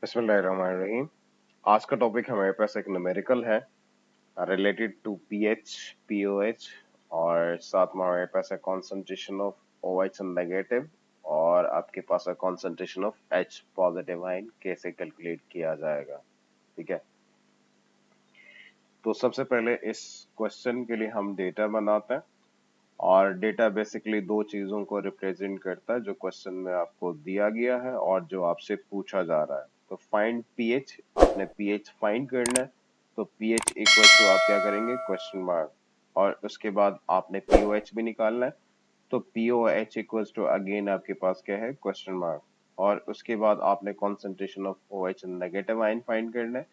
बिस्मिल्लाहिर्रहमानिर्रहीम। आज का टॉपिक हमारे पास एक न्यूमेरिकल है रिलेटेड टू पीएच, पीओएच और साथ में हमारे पास है कॉन्सेंट्रेशन ऑफ ओएच नेगेटिव और आपके पास है concentration of H positive ion कैसे कैलकुलेट किया जाएगा। ठीक है, तो सबसे पहले इस क्वेश्चन के लिए हम डेटा बनाते हैं और डेटा बेसिकली दो चीजों को रिप्रेजेंट करता है, जो क्वेश्चन में आपको दिया गया है और जो आपसे पूछा जा रहा है। तो फाइंड पीएच, आपने पीएच फाइंड करना है, तो पीएच इक्वल टू आप क्या करेंगे क्वेश्चन मार्क, और उसके बाद आपने पीओएच भी निकालना है, तो पीओएच इक्वल्स टू अगेन आपके पास क्या है क्वेश्चन मार्क, और उसके बाद आपने concentration of O H negative ion find करना है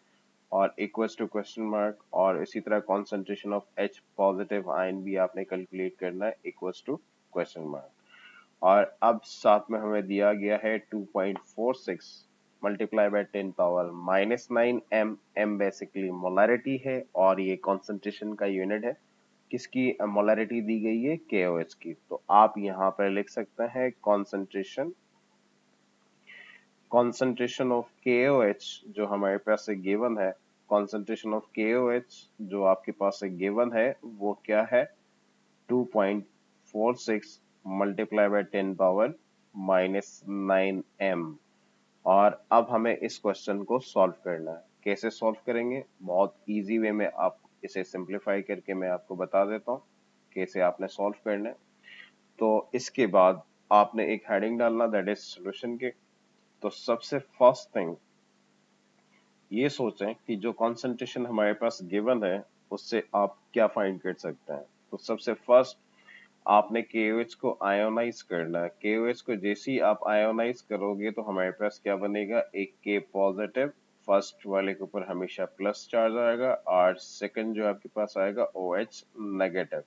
और इक्वल्स टू क्वेश्चन मार्क, और इसी तरह concentration of H positive ion भी आपने कैलकुलेट करना है इक्वल्स टू क्वेश्चन मार्क। और अब साथ में हमें दिया गया है 2.46 multiply by 10 power -9 M. M basically molarity है और ये कॉन्सेंट्रेशन का यूनिट है। किसकी मोलैरिटी दी गई है केओएच की, तो आप यहाँ पर लिख सकते हैं कॉन्सेंट्रेशन ऑफ KOH जो हमारे पास से गिवन है, कॉन्सेंट्रेशन ऑफ KOH जो आपके पास से गिवन है वो क्या है 2.46 मल्टीप्लाई बाय 10 पावर -9 एम। और अब हमें इस क्वेश्चन को सॉल्व करना है। कैसे सॉल्व करेंगे, बहुत इजी वे में आप इसे सिंप्लीफाई करके मैं आपको बता देता हूँ कैसे आपने सॉल्व करना है। तो इसके बाद आपने एक हेडिंग डालना, दैट इज सॉल्यूशन के। तो सबसे फर्स्ट थिंग ये सोचें कि जो कॉन्सेंट्रेशन हमारे पास गिवन है उससे आप क्या फाइंड कर सकते हैं। तो सबसे फर्स्ट आपने KOH को आयोनाइज करना है। KOH को जैसे ही आप आयोनाइज करोगे तो हमारे पास क्या बनेगा, एक K पॉजिटिव, फर्स्ट वाले के ऊपर हमेशा प्लस चार्ज आएगा और सेकंड जो आपके पास आएगा OH नेगेटिव।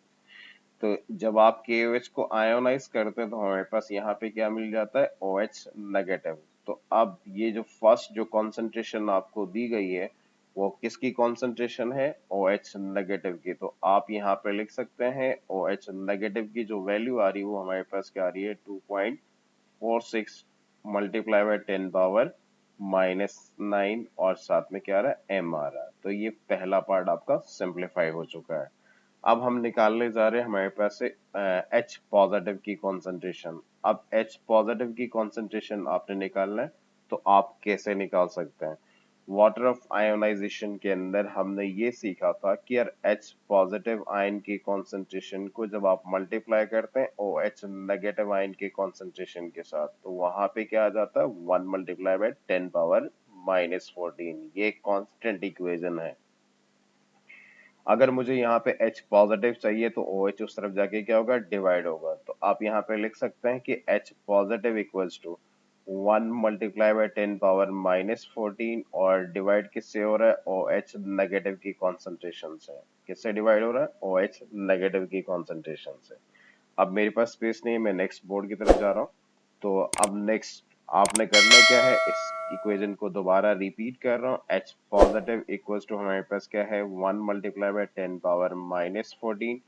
तो जब आप KOH को आयोनाइज करते हैं तो हमारे पास यहाँ पे क्या मिल जाता है OH नेगेटिव। तो अब ये जो फर्स्ट जो कॉन्सेंट्रेशन आपको दी गई है वो किसकी कॉन्सेंट्रेशन है, OH नेगेटिव की। तो आप यहाँ पे लिख सकते हैं OH नेगेटिव की जो वैल्यू आ रही है वो हमारे पास क्या आ रही है 2.46 मल्टीप्लाई बाय 10 पावर -9 और साथ में क्या आ रहा है m आ रहा है। तो ये पहला पार्ट आपका सिंप्लीफाई हो चुका है। अब हम निकालने जा रहे हैं हमारे पास से H पॉजिटिव की कॉन्सेंट्रेशन। अब H पॉजिटिव की कॉन्सेंट्रेशन आपने निकालना है, तो आप कैसे निकाल सकते हैं। वाटर ऑफ आयोनाइजेशन के अंदर हमने ये सीखा था कि यार H पॉजिटिव आयन की कॉन्सेंट्रेशन को जब आप मल्टीप्लाई करते हैं OH नेगेटिव आयन के कॉन्सेंट्रेशन के साथ, तो वहां पे क्या आ जाता है 1 मल्टीप्लाई बाय 10 पावर -14। ये कांस्टेंट इक्वेशन है। अगर मुझे यहाँ पे H पॉजिटिव चाहिए तो OH उस तरफ जाके क्या होगा डिवाइड होगा। तो आप यहाँ पे लिख सकते हैं कि H positive equals to 1 multiply by 10 power -14 और डिवाइड किससे हो रहा है OH नेगेटिव की कॉन्सेंट्रेशन से। किससे डिवाइड हो रहा है OH नेगेटिव की कॉन्सेंट्रेशन से। अब मेरे पास स्पेस नहीं है, मैं नेक्स्ट बोर्ड की तरफ जा रहा हूँ। तो अब नेक्स्ट आपने करना क्या है, इस इक्वेशन को दोबारा रिपीट कर रहा हूँ। H पॉजिटिव इक्वल्स टू हमारे पास क्या है 1 मल्टीप्लाई बाय 10 पावर -14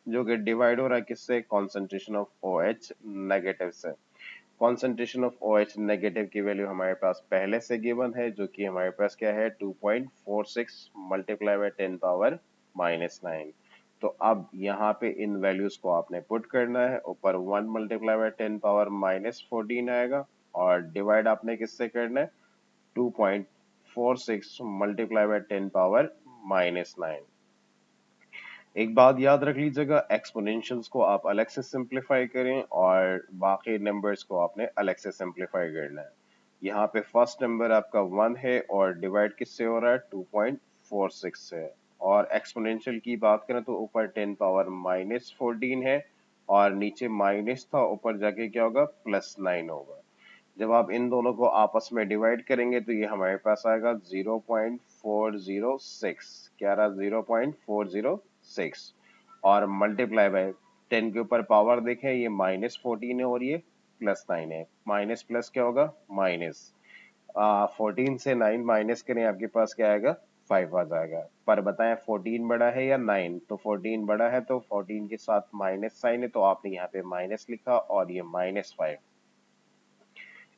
जो कि डिवाइड हो रहा है किससे, कॉन्सेंट्रेशन ऑफ OH नेगेटिव से। कॉन्सेंट्रेशन ऑफ OH नेगेटिव की वैल्यू हमारे पास पहले से गिवन है जो कि हमारे पास क्या है 2.46 मल्टीप्लाई बाय 10 पावर -9। तो अब यहाँ पे इन वैल्यूज को आपने पुट करना है, ऊपर 1 मल्टीप्लाई बाय 10 पावर -14 आएगा और डिवाइड आपने किससे करना है 2.46 मल्टीप्लाई बाय 10 पावर -9। एक बात याद रख लीजिएगा, एक्सपोनेंशियल्स को आप अलग से सिंप्लीफाई करें और बाकी नंबर्स को आपने अलग से सिंप्लीफाई करना है। यहाँ पे फर्स्ट नंबर आपका 1 है और डिवाइड किससे हो रहा है 2.46 से। और एक्सपोनेंशियल की बात करें तो ऊपर 10 पावर -14 है और नीचे माइनस था, ऊपर जाके क्या होगा +9 होगा। जब आप इन दोनों को आपस में डिवाइड करेंगे तो ये हमारे पास आएगा 0.406। क्या रहा 0.406 और मल्टीप्लाई बाय 10 के ऊपर पावर देखें, ये -14 है और ये +9 है। माइनस प्लस क्या होगा माइनस, 14 से 9 माइनस करें आपके पास क्या आएगा 5 आ जाएगा। पर बताएं 14 बड़ा है या 9, तो 14 बड़ा है तो 14 के साथ माइनस साइन है तो आपने यहाँ पे माइनस लिखा और ये -5।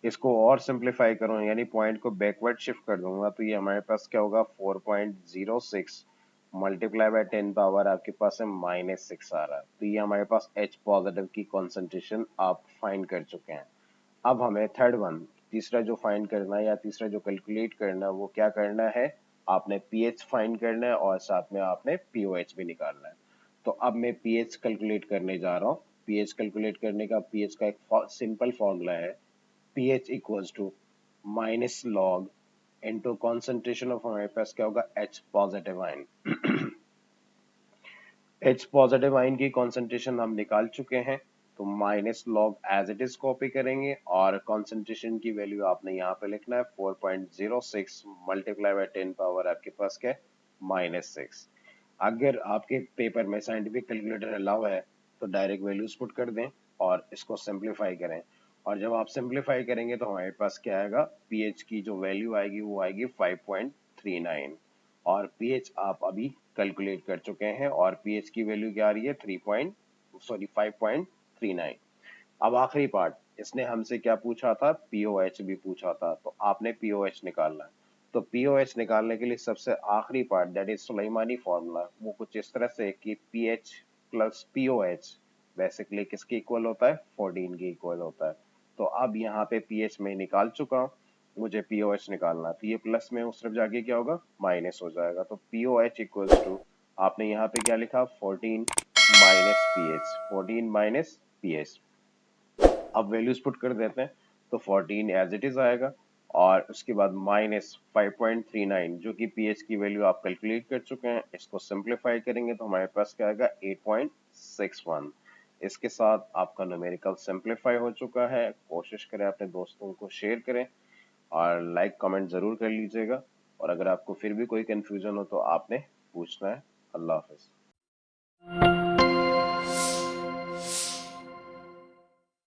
इसको और सिंप्लीफाई करूँ यानी पॉइंट को बैकवर्ड शिफ्ट कर दूंगा तो ये हमारे पास क्या होगा 4.06 मल्टीप्लाई बाय 10 पावर आपके पास है -6 आ रहा है। तो ये हमारे पास H पॉजिटिव की कॉन्सेंट्रेशन आप फाइंड कर चुके हैं। अब हमें थर्ड वन तीसरा जो फाइंड करना है या तीसरा जो कैलकुलेट करना है वो क्या करना है, आपने पीएच फाइंड करना है और साथ में आपने पीओएच भी निकालना है। तो अब मैं पीएच कैलकुलेट करने जा रहा हूँ। पीएच कैलकुलेट करने का पीएच का एक सिंपल फॉर्मूला है, pH equals to minus log into concentration of, हमारे पास क्या होगा H positive ion. H positive ion की कॉन्सेंट्रेशन हम निकाल चुके हैं, तो minus log as it is copy करेंगे और कॉन्सेंट्रेशन की वैल्यू आपने यहाँ पे लिखना है 4.06 मल्टीप्लाई बाय 10 पावर आपके पास क्या है -6। अगर आपके पेपर में साइंटिफिक कैलकुलेटर अलाउ है तो डायरेक्ट वैल्यूज पुट कर दें और इसको सिंप्लीफाई करें, और जब आप सिंप्लीफाई करेंगे तो हमारे पास क्या आएगा, पीएच की जो वैल्यू आएगी वो आएगी 5.39 और पीएच आप अभी कैलकुलेट कर चुके हैं और पीएच की वैल्यू क्या आ रही है 5.39। अब आखिरी पार्ट, इसने हमसे क्या पूछा था, पीओएच भी पूछा था, तो आपने पीओएच निकालना है। तो पीओएच निकालने के लिए सबसे आखिरी part that is Sulemani formula, वो कुछ इस तरह से कि पीएच प्लस पीओएच बेसिकली किसके इक्वल होता है, 14 के इक्वल होता है। तो अब यहाँ पे पीएच में निकाल चुका हूँ, मुझे पीओएच निकालना है, तो ये प्लस में उस तरफ जाके क्या होगा माइनस हो जाएगा। तो पीओएच इक्वल्स टू आपने यहाँ पे क्या लिखा 14 माइनस पीएच, 14 माइनस पीएच। अब वैल्यूज पुट कर देते हैं तो 14 एज इट इज आएगा और उसके बाद -5.39 जो कि पीएच की वैल्यू आप कैलकुलेट कर चुके हैं, इसको सिंप्लीफाई करेंगे तो हमारे पास क्या आएगा 8.61। इसके साथ आपका न्यूमेरिकल सिंप्लीफाई हो चुका है। कोशिश करें अपने दोस्तों को शेयर करें और लाइक कमेंट जरूर कर लीजिएगा, और अगर आपको फिर भी कोई कंफ्यूजन हो तो आपने पूछना है। अल्लाह हाफिज।